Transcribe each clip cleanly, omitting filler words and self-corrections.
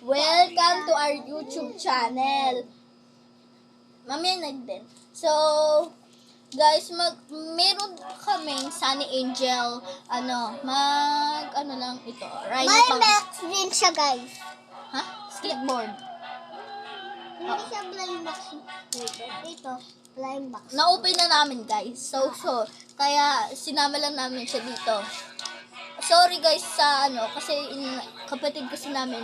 Welcome to our YouTube channel. Mamaya na din. So, guys, meron kaming Sunny Angel, lang ito. Ride May pang, box din siya, guys. ha? Skateboard. Hindi siya blind box. Ito, blind box. Na-open na namin, guys. So, kaya sinama lang namin siya dito. Sorry, guys, sa kasi kapatid kasi namin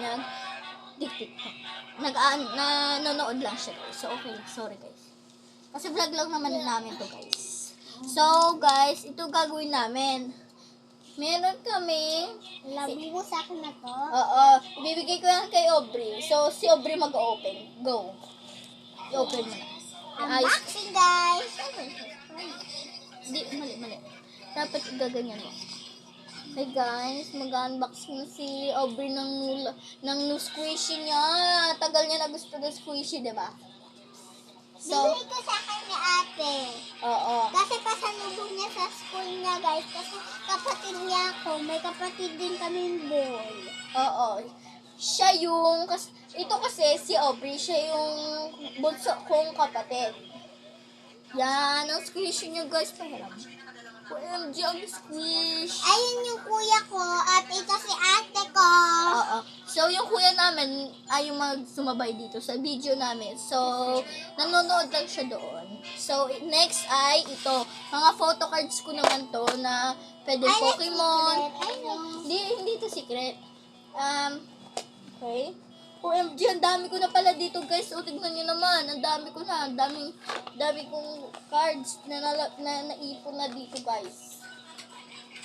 nanonood lang siya, guys. So, okay lang. Sorry, guys. Kasi vlog lang naman namin to, guys. So, guys, ito gagawin namin. Meron kami. Labi mo sa akin na to. Oo. Ibibigay ko yan kay Aubrey. So, si Aubrey mag-open. Go. I-open mo na. Ayos. Unboxing, guys. Hindi, mali. Dapat gaganyan mo. Hey guys, mag-unbox na si Aubrey ng new squishy niya. Tagal niya na gusto ng squishy, diba? So, Bili ko sa akin ni ate. oo. Kasi pasalubong niya sa school niya, guys. Kasi kapatid niya ako. May kapatid din kaming boy. Oo. Siya yung, ito kasi si Aubrey, siya yung bunso kong kapatid. Yan, ang squishy niya, guys. Pahiram. OMG, ang squish. Ayun yung kuya ko at ito si ate ko. Oo. So, yung kuya namin ay yung sumabay dito sa video namin. So, nanonood lang siya doon. So, next ay ito. Mga photo cards ko naman to na pwede Pokemon. Hindi to secret. Okay. OMG, ang dami ko na pala dito, guys. O, tignan nyo naman. Ang dami ko na. Ang dami kong cards na naipon na dito, guys.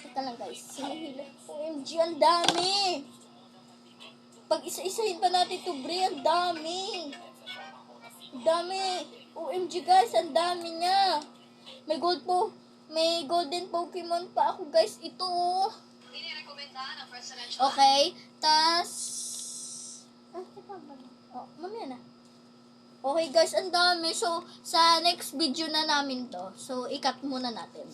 Teka lang, guys. Sinihila. OMG, ang dami. Pag isa-isahin pa natin ito, Bri, ang dami. Ang dami. OMG, guys, ang dami niya. May golden Pokemon pa ako, guys. Ito. Okay. Mamaya na. Okay, guys, ang dami. So, sa next video na namin to. So, i-cut muna natin.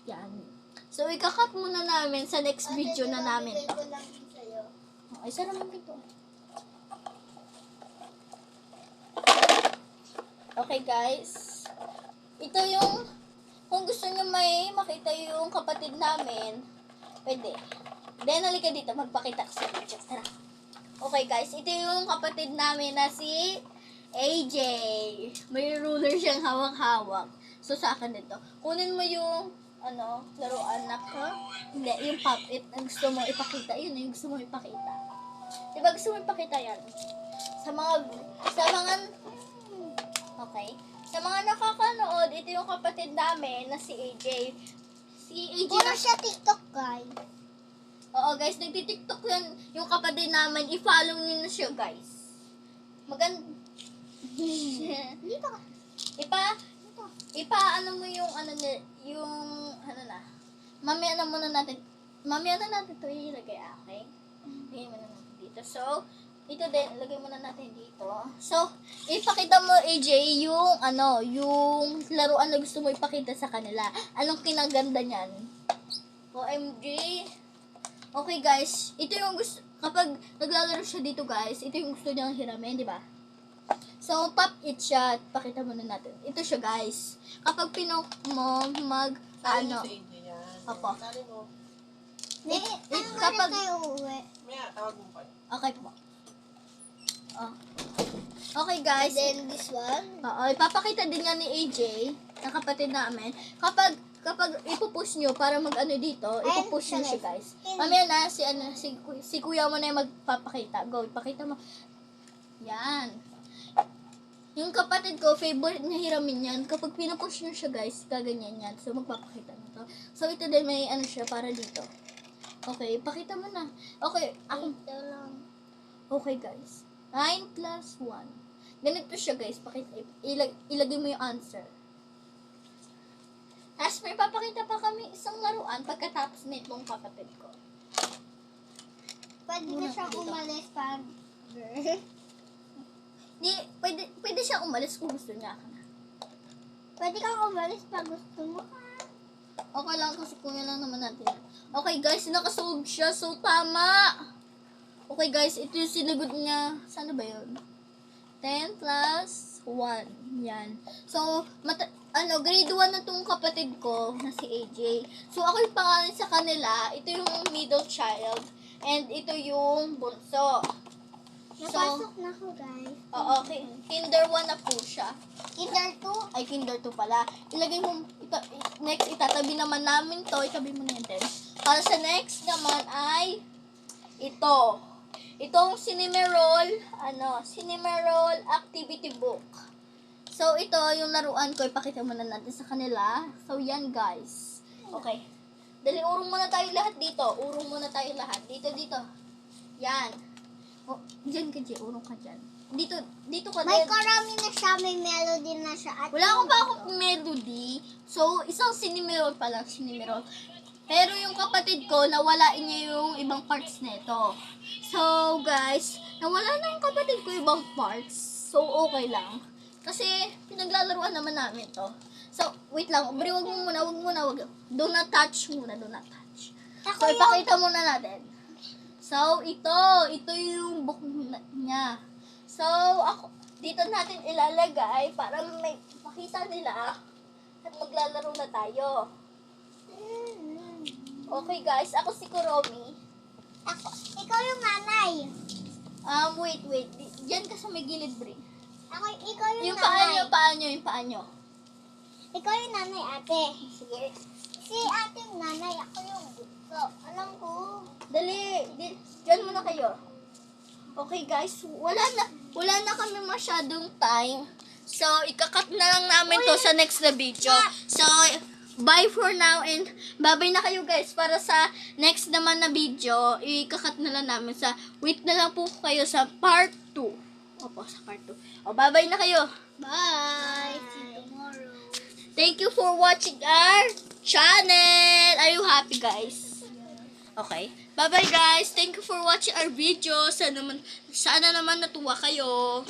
Yan. So, i-cut muna namin sa next video na namin to. Ay, sarap naman ito. Okay, guys. Ito yung, kung gusto nyo may makita yung kapatid namin, pwede. Then, halika dito, magpakita ko sa video. Tara. Okay, guys. Ito yung kapatid namin na si AJ. May ruler siyang hawak-hawak. So, sa akin dito. Kunin mo yung, laruan na ka. Hindi, yung puppet na gusto mo ipakita. Yun yung gusto mo ipakita. Diba gusto mo ipakita yan? Okay. Sa mga nakakanood, ito yung kapatid namin na si AJ. Si AJ Puro siya TikTok, guys. Oo, guys, nagtitiktok yan yung kapatid namin. I-follow nyo na siya, guys. Dito ka. Ano mo yung, mamaya na natin ito ilagay, okay? Lagay mo na natin dito. So, ito din, lagay mo na natin dito. So, ipakita mo, AJ, yung laruan na gusto mo ipakita sa kanila. Anong kinaganda niyan? OMG. Okay, guys, ito yung gusto, kapag naglalaro siya dito, guys, ito yung gusto niyang hiramin, di ba? So, pop it siya, pakita muna natin. Ito siya, guys. Kapag pinok mo, Opo. Kapag kayo uwi. Okay po. Okay, guys. And then this one. Oo, ipapakita din yan ni AJ, na kapatid namin. Kapag ipupush nyo para dito, ipupush nyo siya, guys. Mamaya na, si kuya mo na yung magpapakita. Go, ipakita mo. Yan. Yung kapatid ko, favorite niya hiramin yan. Kapag pinupush nyo siya, guys, gaganyan yan. So, magpapakita na to. So, ito din may siya para dito. Okay, ipakita mo na. Okay, ako. Ito lang. Okay, guys. 9 plus 1. Ganito siya, guys. Ilagay mo yung answer. Tapos may papakita pa kami isang laruan pagkatapos na itong kapatid ko. Pwede na siya dito. umalis pag... Pwede siya umalis kung gusto niya. Pwede kang umalis pag gusto mo. Okay lang kasi kuya lang naman natin. Okay, guys, nakasolve siya. So, tama. Okay guys, ito yung sinagot niya. Saan ba yun? 10 plus 1. Yan. So, grade 1 na tong kapatid ko na si AJ. So, ako yung pangalan sa kanila. Ito yung middle child. And ito yung bunso. Napasok na ako, guys. Oo, okay. Kinder 1 na po siya. Kinder 2. Ay, kinder 2 pala. Ilagay mo, next, itatabi naman namin to. Itabi mo na yan din. Para sa next naman ay ito. Itong Cinemerol activity book. So, ito yung laruan ko. Ipakita muna natin sa kanila. So, yan guys. Okay. Dali, urong muna tayo lahat dito. Urong muna tayo lahat. Dito. Yan. Oh, dyan ka, Jay. Urong ka dyan. Dito ka May din. karami na siya, may melody na siya. At Wala akong pa akong melody. So, isang Cinemerol pa lang, Cinemerol. Pero yung kapatid ko, nawalain niya yung ibang parts nito. So, guys, nawala na yung kapatid ko ibang parts. So, okay lang. Kasi, pinaglalaruan naman namin to. So, wait lang. Bri, wag muna. Do not touch muna, do not touch. So, ipakita muna natin. So, ito yung book niya. So, dito natin ilalagay para may makita nila at maglalaro na tayo. Okay guys, ako si Kuromi. Ikaw yung nanay. Wait. Diyan ka sa may gilid, Bri. Ikaw yung Yung nanay. paa nyo. Ikaw yung nanay, ate. Sige. Si ate yung nanay, ako yung bunso. Alam ko. Dali. Diyan muna kayo. Okay guys, wala na kami masyadong time. So, ikakat na lang namin to sa next na video. So, bye for now and bye-bye na kayo guys para sa next naman na video. Ikakat na lang namin sa, wait na lang po kayo sa part 2. Opo, sa part 2. O, bye-bye na kayo. Bye. See you tomorrow. Thank you for watching our channel. Are you happy guys? Okay. Bye-bye guys. Thank you for watching our video. Sana naman natuwa kayo.